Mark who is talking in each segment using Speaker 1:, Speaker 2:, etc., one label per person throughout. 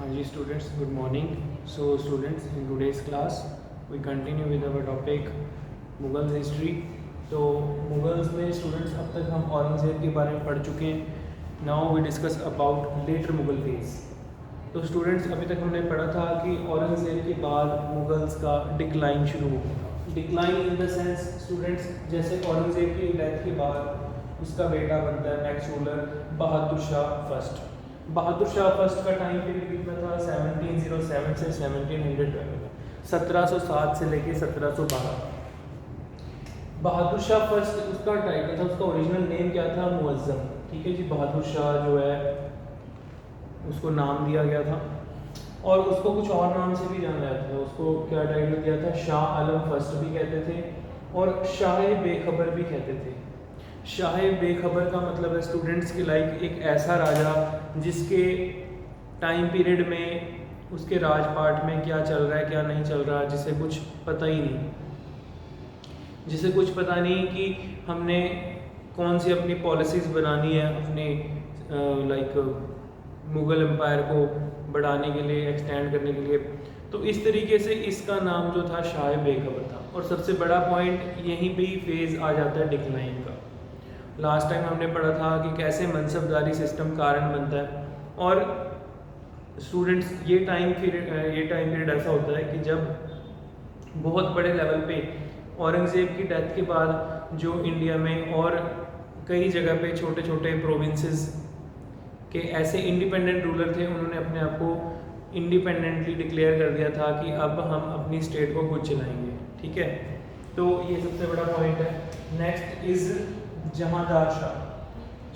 Speaker 1: Hi students, good morning. So students, in today's class we continue with our topic Mughal history. तो Mughals में students अब तक हम औरंगज़ेब के बारे में पढ़ चुके हैं. Now we discuss about later Mughal phase. तो स्टूडेंट्स अभी तक हमने पढ़ा था कि औरंगज़ेब के बाद मुगल्स का डिक्लाइन शुरू हो गया. Decline in the sense students, जैसे औरंगज़ेब की डेथ के बाद उसका बेटा बनता है next ruler Bahadur Shah first. Bahadur Shah first का टाइम पीरियड कितना था? 1707 से 1712, 1707 से लेके 1712. बहादुर शाह फर्स्ट उसका टाइटल था, उसका ओरिजिनल नेम क्या था? मुअज्जम. ठीक है जी. बहादुर शाह जो है उसको नाम दिया गया था और उसको कुछ और नाम से भी जाना जाता है. उसको क्या टाइटल दिया था? शाह आलम फर्स्ट भी कहते थे और शाह बेखबर भी कहते थे. शाह बेखबर का मतलब है स्टूडेंट्स की लाइक एक ऐसा राजा जिसके टाइम पीरियड में उसके राजपाट में क्या चल रहा है क्या नहीं चल रहा, जिसे कुछ पता ही नहीं, जिसे कुछ पता नहीं कि हमने कौन सी अपनी पॉलिसीज़ बनानी है अपने लाइक मुग़ल एम्पायर को बढ़ाने के लिए, एक्सटेंड करने के लिए. तो इस तरीके से इसका नाम जो था शाह बेखबर था. और सबसे बड़ा पॉइंट यहीं पे ही फेज़ आ जाता है डिक्लाइन का. लास्ट टाइम हमने पढ़ा था कि कैसे मनसबदारी सिस्टम कारण बनता है. और स्टूडेंट्स ये टाइम पीरियड ऐसा होता है कि जब बहुत बड़े लेवल पे औरंगज़ेब की डेथ के बाद जो इंडिया में और कई जगह पे छोटे छोटे प्रोविंसेस के ऐसे इंडिपेंडेंट रूलर थे, उन्होंने अपने आप को इंडिपेंडेंटली डिक्लेयर कर दिया था कि अब हम अपनी स्टेट को खुद चलाएंगे. ठीक है. तो ये सबसे बड़ा पॉइंट है. Next is Jahandar Shah.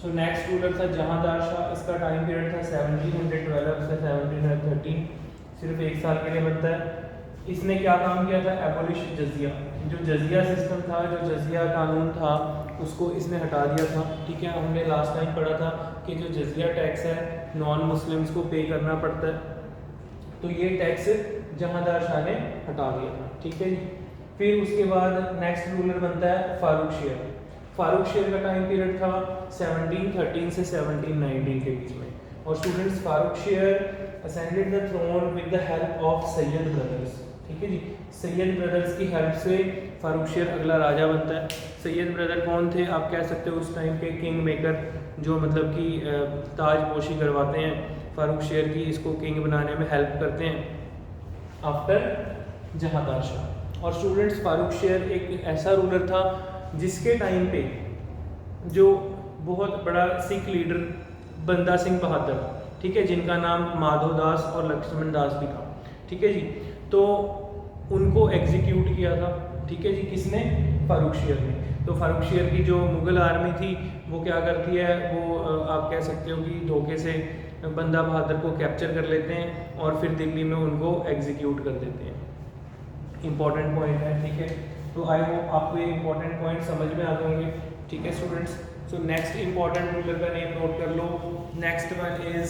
Speaker 1: So next ruler था जहांदार शाह. इसका टाइम पीरियड था 1712 से 1713. सिर्फ एक साल के लिए बनता है. इसने क्या काम किया था? एबोलिश जजिया. जो जजिया सिस्टम था, जो जजिया कानून था, उसको इसने हटा दिया था. ठीक है. हमने लास्ट टाइम पढ़ा था कि जो जजिया टैक्स है नॉन मुस्लिम्स को पे करना पड़ता है, तो ये टैक्स जहांदार शाह ने हटा दिया था. ठीक है जी. फिर उसके बाद नेक्स्ट रूलर बनता है फारूक शेर. फारूक शेर का टाइम पीरियड था 1713 से 1719 के बीच में. और students, Farooq Sher ascended the throne with the help of Syed brothers. ठीक है जी. सैयद ब्रदर्स की हेल्प से फारूक शेर अगला राजा बनता है. सैयद ब्रदर कौन थे? आप कह सकते हो उस टाइम के किंग मेकर, जो मतलब कि ताजपोशी करवाते हैं फारूक शेर की, इसको किंग बनाने में हेल्प करते हैं आफ्टर जहांदार शाह. और स्टूडेंट्स, फारूक शेर एक ऐसा रूलर था जिसके टाइम पे जो बहुत बड़ा सिख लीडर बंदा सिंह बहादुर, ठीक है, जिनका नाम माधव दास और लक्ष्मण दास भी था. ठीक है जी. तो उनको एग्जीक्यूट किया था. ठीक है जी. किसने? फारूक शेर ने. तो फारूक शेर की जो मुग़ल आर्मी थी वो क्या करती है, वो आप कह सकते हो कि धोखे से बंदा बहादुर को कैप्चर कर लेते हैं और फिर दिल्ली में उनको एग्जीक्यूट कर देते हैं. इंपॉर्टेंट पॉइंट है. ठीक है. तो आई होप आपको ये इंपॉर्टेंट पॉइंट समझ में आ गए होंगे. ठीक है students. So next important ruler का नेम नोट कर लो. नेक्स्ट वन इज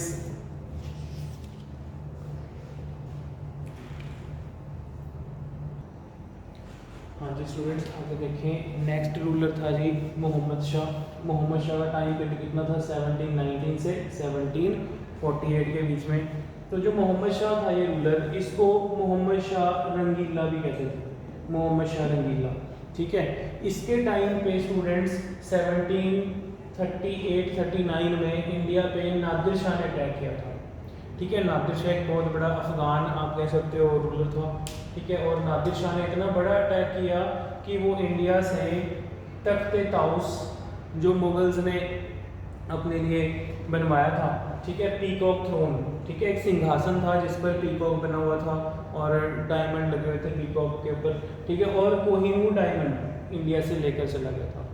Speaker 1: हाँ जी स्टूडेंट्स, आगे देखें. नेक्स्ट रूलर था जी मोहम्मद शाह. मोहम्मद शाह का टाइम पीरियड कितना था? 1719 से 1748 के बीच में. तो जो मोहम्मद शाह था ये रूलर, इसको मोहम्मद शाह रंगीला भी कहते थे. मोहम्मद शाह रंगीला. ठीक है. इसके टाइम पे स्टूडेंट्स 1738-39 में इंडिया पे नादिर शाह ने अटैक किया था. ठीक है. नादिर शाह एक बहुत बड़ा अफगान आप कह सकते हो रूलर था. ठीक है. और नादिर शाह ने इतना बड़ा अटैक किया कि वो इंडिया से तख्ते ताउस जो मुगल्स ने अपने लिए बनवाया था, ठीक है, पीकॉक थ्रोन, ठीक है, एक सिंहासन था जिस पर पीकॉक बना हुआ था और डायमंड लगे हुए थे पीकॉक के ऊपर. ठीक है. और कोहिनूर डायमंड इंडिया से लेकर चला गया था.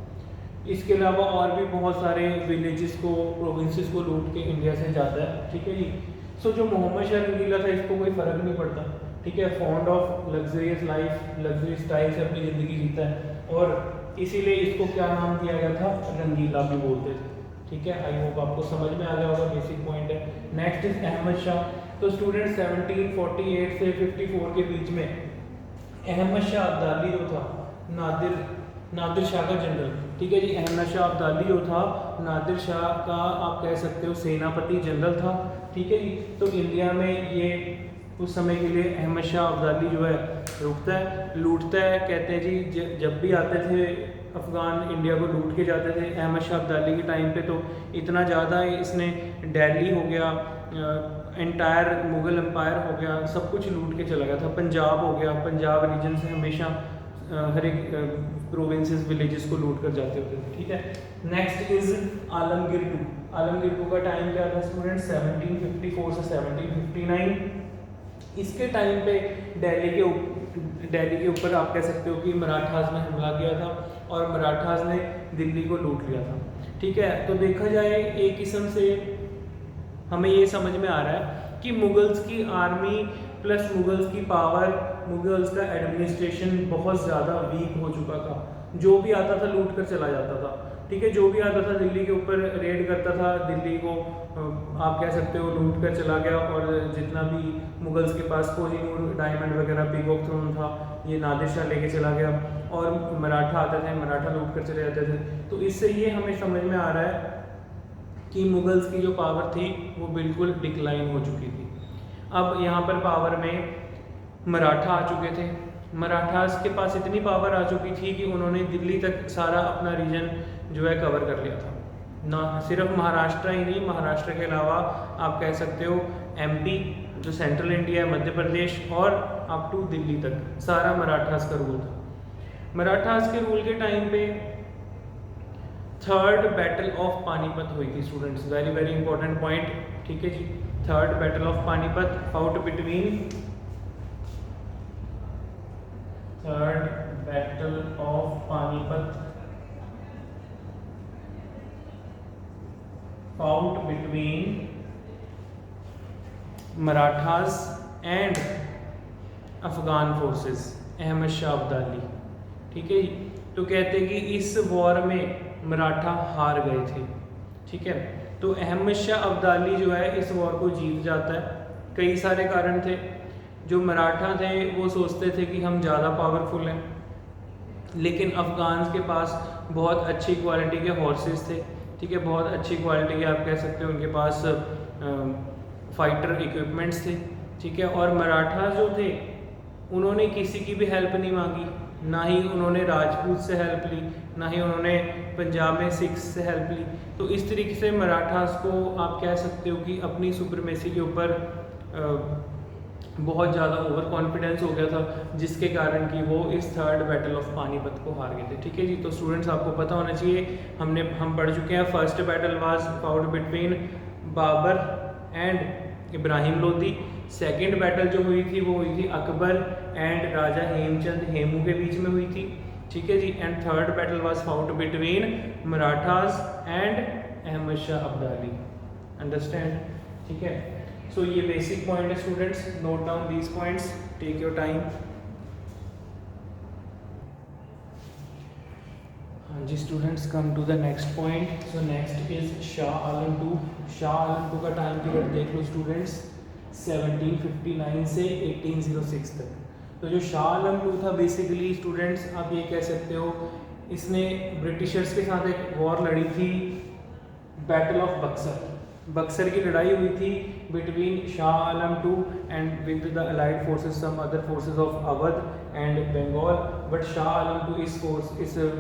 Speaker 1: इसके अलावा और भी बहुत सारे विलेजेस को, प्रोविंसेस को लूट के इंडिया से जाता है. ठीक है जी. सो जो मोहम्मद शाह रंगीला था इसको कोई फ़र्क नहीं पड़ता. ठीक है. Fond of luxurious life, luxury style से अपनी ज़िंदगी जीता है और इसीलिए इसको क्या नाम दिया गया था? रंगीला भी बोलते थे. ठीक है. आई होप आपको समझ में आ गया होगा. बेसिक पॉइंट है. Next is Ahmad Shah. तो स्टूडेंट 1748 से 54 के बीच में अहमद शाह अब्दाली जो था नादिर नादिर शाह का जनरल, ठीक है जी। अहमद शाह अब्दाली जो था नादिर शाह का आप कह सकते हो सेनापति जनरल था, ठीक है जी। तो इंडिया में ये उस समय के लिए अहमद शाह अब्दाली जो है रुकता है, लूटता है, कहते हैं जी जब भी आते थे अफ़गान इंडिया को लूट के जाते थे अहमद शाह अब्दाली के टाइम पे, तो इतना ज़्यादा इसने दिल्ली हो गया, एंटायर मुग़ल एम्पायर हो गया, सब कुछ लूट के चला गया था। पंजाब हो गया, पंजाब रीजन से हमेशा हर एक प्रोविंसेस विलेजेस को लूट कर जाते होते थे, ठीक है। Next is Alamgir two. Alamgir two का टाइम क्या था स्टूडेंट्स, 1754 से 1759। इसके टाइम पे दिल्ली के ऊपर आप कह सकते हो कि मराठास ने हमला किया था और मराठास ने दिल्ली को लूट लिया था, ठीक है। तो देखा जाए एक किस्म से हमें ये समझ में आ रहा है कि मुगल्स की आर्मी प्लस मुगल्स की पावर, मुगल्स का एडमिनिस्ट्रेशन बहुत ज़्यादा वीक हो चुका था। जो भी आता था लूट कर चला जाता था, ठीक है। जो भी आता था दिल्ली के ऊपर रेड करता था, दिल्ली को आप कह सकते हो लूट कर चला गया। और जितना भी मुगल्स के पास कोहिनूर डायमंड वगैरह, पीकॉक थ्रोन था, ये नादिर शाह लेके चला गया। और मराठा आते थे, मराठा लूट कर चले जाते थे। तो इससे ये हमें समझ में आ रहा है कि मुगल्स की जो पावर थी वो बिल्कुल डिक्लाइन हो चुकी थी। अब यहाँ पर पावर में मराठा आ चुके थे। मराठास के पास इतनी पावर आ चुकी थी कि उन्होंने दिल्ली तक सारा अपना रीजन जो है कवर कर लिया था। ना सिर्फ महाराष्ट्र ही नहीं, महाराष्ट्र के अलावा आप कह सकते हो एमपी जो सेंट्रल इंडिया है, मध्य प्रदेश और अप टू दिल्ली तक सारा मराठास का रूल था। मराठास के रूल के टाइम पे थर्ड बैटल ऑफ पानीपत हुई थी students, very very important point, ठीक है जी। Third battle of Panipat fought between, third battle of Panipat fought between Marathas and Afghan forces, Ahmad Shah Abdali, ठीक है। तो कहते हैं कि इस वॉर में मराठा हार गए थे, ठीक है। तो अहमद शाह अब्दाली जो है इस वॉर को जीत जाता है। कई सारे कारण थे। जो मराठा थे वो सोचते थे कि हम ज़्यादा पावरफुल हैं, लेकिन अफ़गान्स के पास बहुत अच्छी क्वालिटी के हॉर्सेस थे, ठीक है। बहुत अच्छी क्वालिटी के आप कह सकते हो उनके पास फाइटर इक्विपमेंट्स थे, ठीक है। और मराठा जो थे उन्होंने किसी की भी हेल्प नहीं मांगी, ना ही उन्होंने राजपूत से हेल्प ली, ना ही उन्होंने पंजाब में सिख्स से हेल्प ली। तो इस तरीके से मराठास को आप कह सकते हो कि अपनी सुप्रीमेसी के ऊपर बहुत ज़्यादा ओवर कॉन्फिडेंस हो गया था, जिसके कारण कि वो इस थर्ड बैटल ऑफ पानीपत को हार गए थे, ठीक है जी। तो स्टूडेंट्स आपको पता होना चाहिए, हम पढ़ चुके हैं first battle was fought between Babur and Ibrahim Lodi. Second battle जो हुई थी वो हुई थी अकबर एंड राजा हेमचंद हेमू के बीच में हुई थी, ठीक है जी। And third battle was fought between Marathas and Ahmad Shah Abdali, understand, ठीक है। सो ये बेसिक पॉइंट है students, note down these points, take your time. हाँ जी students, come to the next point. So next is Shah Alam two. Shah Alam two का टाइम पीरियड देख लो students, 1759 से 1806 तक। तो जो शाह आलम टू था बेसिकली स्टूडेंट्स आप ये कह सकते हो, इसने ब्रिटिशर्स के साथ एक वॉर लड़ी थी, बैटल ऑफ बक्सर। बक्सर की लड़ाई हुई थी between Shah Alam two and with the allied forces, some other forces of Awadh and Bengal. But Shah Alam two इस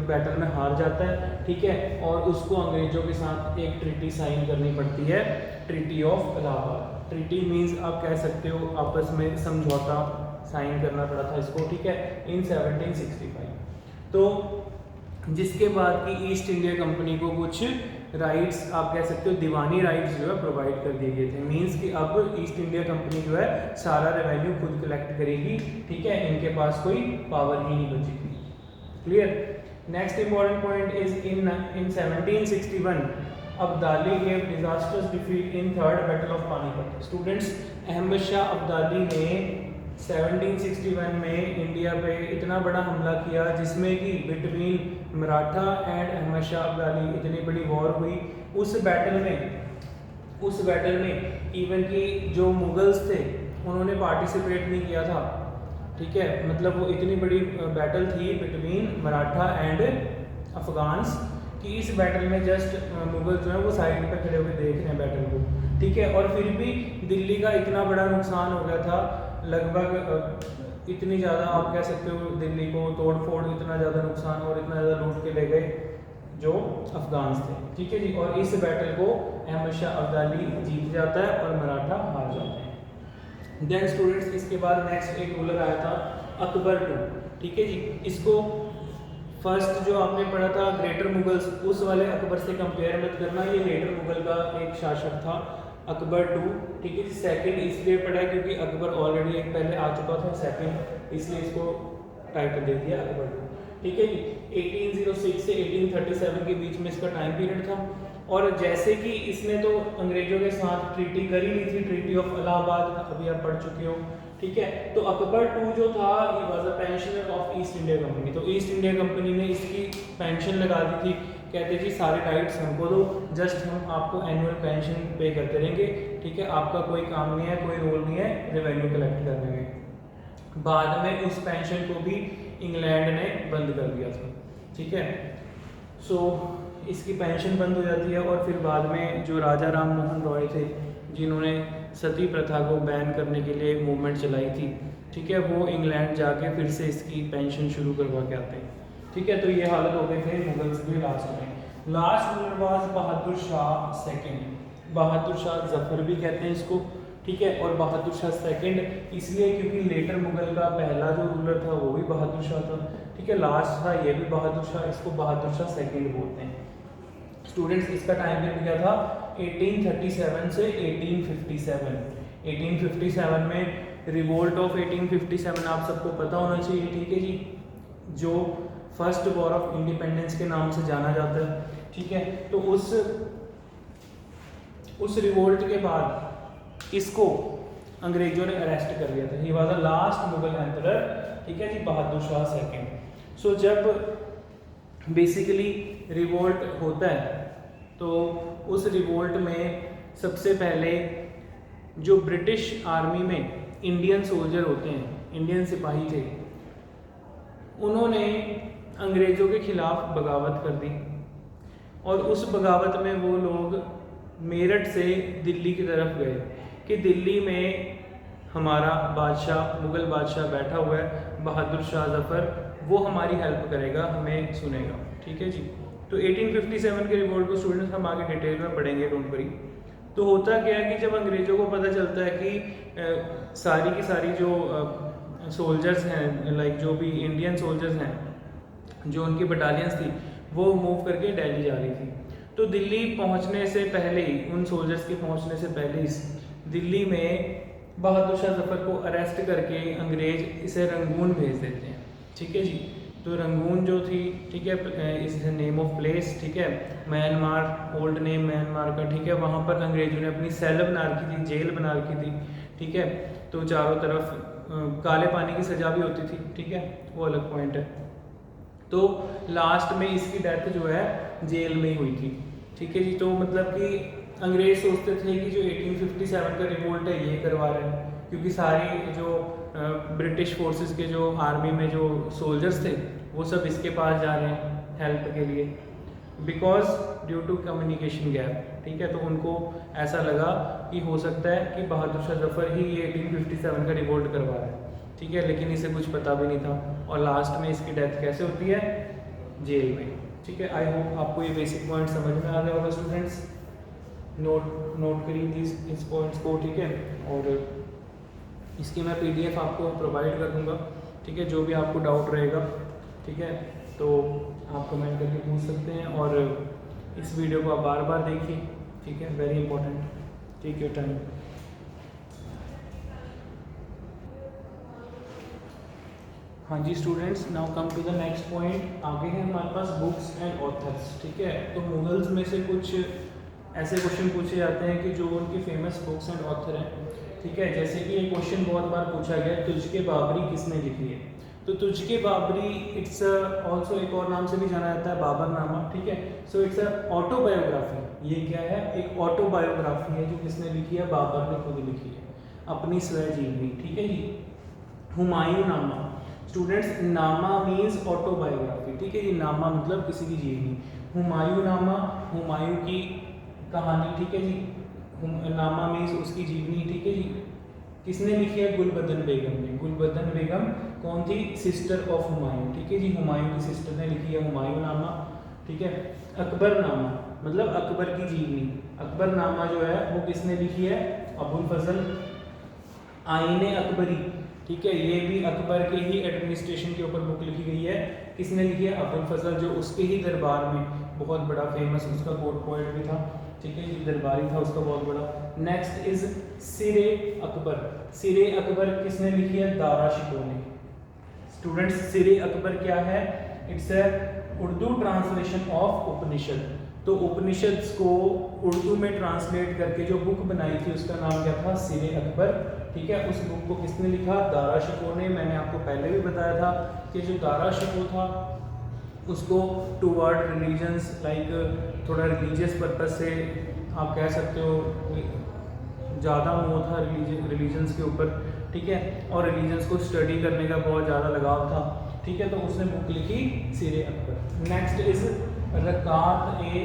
Speaker 1: बैटल में हार जाता है, ठीक है। और उसको अंग्रेजों के साथ एक ट्रीटी साइन करनी पड़ती है, treaty of Allahabad. Treaty means आप कह सकते हो आपस में समझौता साइन करना पड़ा था इसको, ठीक है, इन 1765। तो जिसके बाद की ईस्ट इंडिया कंपनी को कुछ राइट्स आप कह सकते हो दीवानी राइट्स जो है प्रोवाइड कर दिए गए थे। मींस कि अब ईस्ट इंडिया कंपनी जो है सारा रेवेन्यू खुद कलेक्ट करेगी, ठीक है। इनके पास कोई पावर ही नहीं बचेगी, clear. Next important point is in 1761 Abdali gave disasters defeat in third battle of Panipat. Students Ahmad Shah Abdali ने 1761 में इंडिया पे इतना बड़ा हमला किया जिसमें कि बिटवीन मराठा एंड अहमद शाह अब्दाली इतनी बड़ी वॉर हुई। उस बैटल में इवन कि जो मुगल्स थे उन्होंने पार्टिसिपेट नहीं किया था, ठीक है, मतलब वो इतनी बड़ी बैटल थी बिटवीन मराठा एंड अफगान्स कि इस बैटल में जस्ट मुगल जो है वो साइड पे खड़े होकर देख रहे हैं बैटल को, ठीक है। और फिर भी दिल्ली का इतना बड़ा नुकसान हो गया था, लगभग इतनी ज़्यादा आप कह सकते हो दिल्ली को तोड़ फोड़, इतना ज़्यादा नुकसान और इतना ज़्यादा लूट के ले गए जो अफगान्स थे, ठीक है जी। और इस बैटल को अहमद शाह अब्दाली जीत जाता है और मराठा हार जाते हैं। देन स्टूडेंट्स इसके बाद नेक्स्ट एक रूलर आया था अकबर टू, ठीक है जी। इसको फर्स्ट जो आपने पढ़ा था ग्रेटर मुगल्स, उस वाले अकबर से कंपेयर मत करना, ये ग्रेटर मुगल का एक शासक था अकबर टू, ठीक है जी। सेकंड इसलिए पढ़ा है क्योंकि अकबर ऑलरेडी एक पहले आ चुका था, सेकंड इसलिए इसको टाइटल दे दिया अकबर टू, ठीक है जी। 1806 से 1837 के बीच में इसका टाइम पीरियड था। और जैसे कि इसने तो अंग्रेजों के साथ ट्रीटी करी ली थी, ट्रीटी ऑफ इलाहाबाद, अभी आप पढ़ चुके हो, ठीक है। तो अकबर टू जो था ये was a pensioner of east India company, तो ईस्ट इंडिया कंपनी ने इसकी पेंशन लगा दी थी, कहते जी सारे राइट्स हमको दो, जस्ट हम आपको एनुअल पेंशन पे करते रहेंगे, ठीक है। आपका कोई काम नहीं है, कोई रोल नहीं है रेवेन्यू कलेक्ट करने में। बाद में उस पेंशन को भी इंग्लैंड ने बंद कर दिया था, ठीक है। सो इसकी पेंशन बंद हो जाती है और फिर बाद में जो राजा राम मोहन रॉय थे जिन्होंने सती प्रथा को बैन करने के लिए मूवमेंट चलाई थी, ठीक है, वो इंग्लैंड जाके फिर से इसकी पेंशन शुरू करवा के आते हैं, ठीक है। तो ये हालत हो गए थे मुगल्स के लास्ट में। Last ruler was Bahadur Shah second, Bahadur Shah Zafar भी कहते हैं इसको, ठीक है। और बहादुर शाह सेकंड इसलिए क्योंकि लेटर मुगल का पहला जो रूलर था वो भी बहादुर शाह था, ठीक है। लास्ट था ये भी बहादुर शाह, इसको बहादुर शाह सेकंड बोलते हैं। स्टूडेंट्स इसका टाइम पीरियड क्या था 1837 से 1857। 1857 में रिवोल्ट ऑफ 1857 आप सबको पता होना चाहिए, ठीक है जी, जो फर्स्ट वॉर ऑफ इंडिपेंडेंस के नाम से जाना जाता है, ठीक है। तो उस रिवोल्ट के बाद इसको अंग्रेजों ने अरेस्ट कर लिया था। He was the last Mughal emperor, ठीक है जी, बहादुर शाह सेकंड। सो जब बेसिकली रिवोल्ट होता है तो उस रिवोल्ट में सबसे पहले जो ब्रिटिश आर्मी में इंडियन सोल्जर होते हैं, इंडियन सिपाही थे, उन्होंने अंग्रेज़ों के खिलाफ बगावत कर दी और उस बगावत में वो लोग मेरठ से दिल्ली की तरफ गए कि दिल्ली में हमारा बादशाह, मुग़ल बादशाह बैठा हुआ है बहादुर शाह जफ़र, वो हमारी हेल्प करेगा, हमें सुनेगा, ठीक है जी। तो 1857 के रिवोल्ट को स्टूडेंट्स हम आगे डिटेल में पढ़ेंगे, डोंट वरी। तो होता क्या है कि जब अंग्रेज़ों को पता चलता है कि सारी की सारी जो सोल्जर्स हैं, लाइक जो भी इंडियन सोल्जर्स हैं, जो उनकी बटालियंस थी वो मूव करके दिल्ली जा रही थी, तो दिल्ली पहुंचने से पहले ही, उन सोल्जर्स के पहुंचने से पहले ही दिल्ली में बहादुर शाह जफ़र को अरेस्ट करके अंग्रेज़ इसे रंगून भेज देते हैं, ठीक है जी। तो रंगून जो थी, ठीक है, इस नेम ऑफ प्लेस, ठीक है, म्यांमार, ओल्ड नेम म्यांमार का, ठीक है, वहाँ पर अंग्रेज़ों ने अपनी सेल बना रखी थी, जेल बना रखी थी, ठीक है। तो चारों तरफ काले पानी की सज़ा भी होती थी, ठीक है, वो अलग पॉइंट है। तो लास्ट में इसकी डेथ जो है जेल में ही हुई थी, ठीक है जी। तो मतलब कि अंग्रेज सोचते थे कि जो 1857 का रिवोल्ट है ये करवा रहे हैं, क्योंकि सारी जो ब्रिटिश फोर्सेस के जो आर्मी में जो सोल्जर्स थे वो सब इसके पास जा रहे हैं हेल्प के लिए, because due to communication gap, ठीक है। तो उनको ऐसा लगा कि हो सकता है कि बहादुर शाह जफ़र ही ये 1857 का रिवोल्ट करवा रहा है, ठीक है, लेकिन इसे कुछ पता भी नहीं था। और लास्ट में इसकी डेथ कैसे होती है, जेल में, ठीक है। आई होप आपको ये बेसिक पॉइंट समझ में आ गया होगा स्टूडेंट्स। नोट करिए इस पॉइंट्स को, ठीक है। और इसकी मैं PDF आपको प्रोवाइड कर दूंगा, ठीक है, जो भी आपको डाउट रहेगा, ठीक है, तो आप कमेंट करके पूछ सकते हैं। और इस वीडियो को आप बार बार देखिए, ठीक है, very important, take your time. हाँ जी students, now come to the next point. आगे है हमारे पास बुक्स एंड ऑथर्स, ठीक है। तो मुगल्स में से कुछ ऐसे क्वेश्चन पूछे जाते हैं कि जो उनकी फेमस बुक्स एंड ऑथर हैं, ठीक है। जैसे कि ये क्वेश्चन बहुत बार पूछा गया, तुझके बाबरी किसने लिखी है। तो तुझके बाबरी इट्स ऑल्सो एक और नाम से भी जाना जाता है बाबरनामा, ठीक है। So it's a autobiography. ये क्या है, एक ऑटोबायोग्राफी है जो किसने लिखी है, बाबर ने खुद लिखी है, अपनी स्वय जीवनी, ठीक है जी। हुमायूं नामा, स्टूडेंट्स नामा मीन्स ऑटोबायोग्राफी, ठीक है, ये नामा मतलब किसी की जीवनी। हुमायूं नामा, हुमायूं की कहानी, ठीक है जी। नामा मीन्स उसकी जीवनी, ठीक है जी। किसने लिखी है? गुलबदन बेगम ने। गुलबदन बेगम कौन थी? सिस्टर ऑफ हुमायूं, ठीक है जी, हुमायूं की सिस्टर ने लिखी है हुमायूं नामा, ठीक है। अकबर नामा मतलब अकबर की जीवनी। अकबर नामा जो है वो किसने लिखी है? अबुल फजल। आईने अकबरी, ठीक है, ये भी अकबर के ही एडमिनिस्ट्रेशन के ऊपर बुक लिखी गई है। किसने लिखी है? अबुल फजल, जो उसके ही दरबार में बहुत बड़ा फेमस उसका कोर्ट पोएट भी था, ठीक है, ये दरबारी था उसका बहुत बड़ा। नेक्स्ट इज सिरे अकबर। सिरे अकबर किसने लिखी है? दारा शिकोह ने। स्टूडेंट्स सिरे अकबर क्या है? It's a Urdu translation of Upanishad. तो उपनिषद को उर्दू में ट्रांसलेट करके जो बुक बनाई थी उसका नाम क्या था? सिरे अकबर, ठीक है। उस बुक को किसने लिखा? दारा शिकोह ने। मैंने आपको पहले भी बताया था कि जो दारा शिकोह था उसको टूवर्ड रिलीजन्स, लाइक थोड़ा रिलीजियस पर्पज से आप कह सकते हो, ज़्यादा मोह था रिलीजन्स के ऊपर, ठीक है, और रिलीजन्स को स्टडी करने का बहुत ज़्यादा लगाव था, ठीक है, तो उसने बुक लिखी सिरे अकबर। नेक्स्ट इज रकात ए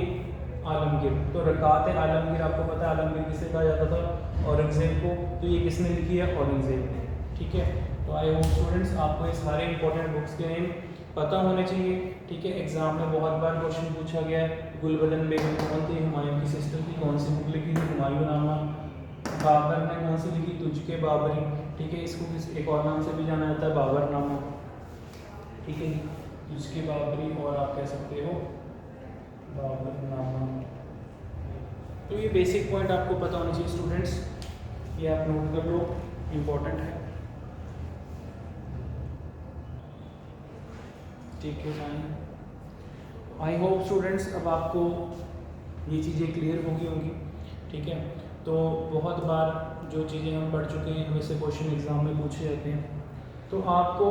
Speaker 1: आलमगीर। तो रकात ए आलमगीर आपको पता है आलमगीर किसे कहा जाता था? औरंगज़ेब को। तो ये किसने लिखी है? औरंगज़ेब ने, ठीक है। तो आई होप स्टूडेंट्स आपको ये सारे इंपॉर्टेंट बुक्स के नेम पता होने चाहिए, ठीक है। एग्जाम में बहुत बार क्वेश्चन पूछा गया है। गुलबदन बेगम कौन थी? हुमायूं की सिस्टर थी। कौन सी बुक लिखी थी? हुमायूं नामा। बाबर ने कौन सी लिखी? तुझके बाबरी, ठीक है, इसको एक और नाम से भी जाना जाता है, बाबर नामा, ठीक है, तुझके बाबरी, और आप कह सकते हो बाबर नामा। तो ये बेसिक पॉइंट आपको पता होना चाहिए स्टूडेंट्स, ये आप नोट कर लो, इम्पोर्टेंट है, ठीक है जान। आई होप स्टूडेंट्स अब आपको ये चीज़ें क्लियर होंगी, ठीक है। तो बहुत बार जो चीज़ें हम पढ़ चुके हैं वैसे क्वेश्चन एग्ज़ाम में पूछे जाते हैं, तो आपको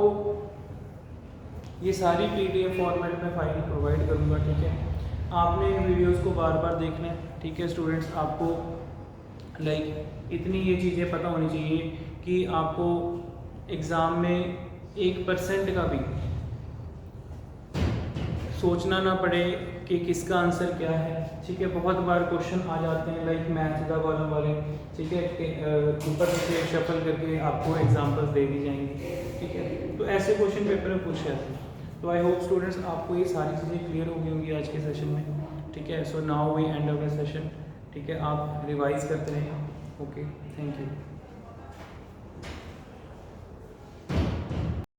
Speaker 1: ये सारी PDF फॉर्मेट में फाइल प्रोवाइड करूँगा, ठीक है। आपने इन वीडियोज़ को बार बार देखना है, ठीक है स्टूडेंट्स। आपको लाइक इतनी ये चीज़ें पता होनी चाहिए कि आपको एग्ज़ाम में 1% का भी सोचना ना पड़े कि किसका आंसर क्या है, ठीक है। बहुत बार क्वेश्चन आ जाते हैं लाइक मैथ द कॉलम वाले, ठीक है, ऊपर से शफल करके आपको एग्जांपल्स दे दी जाएंगी, ठीक है। तो ऐसे क्वेश्चन पेपर में पूछे जाते हैं। तो आई होप स्टूडेंट्स आपको ये सारी चीज़ें क्लियर हो गई होंगी आज के सेशन में, ठीक है। So now we end of the session, ठीक है। आप रिवाइज करते रहें, ओके, थैंक यू।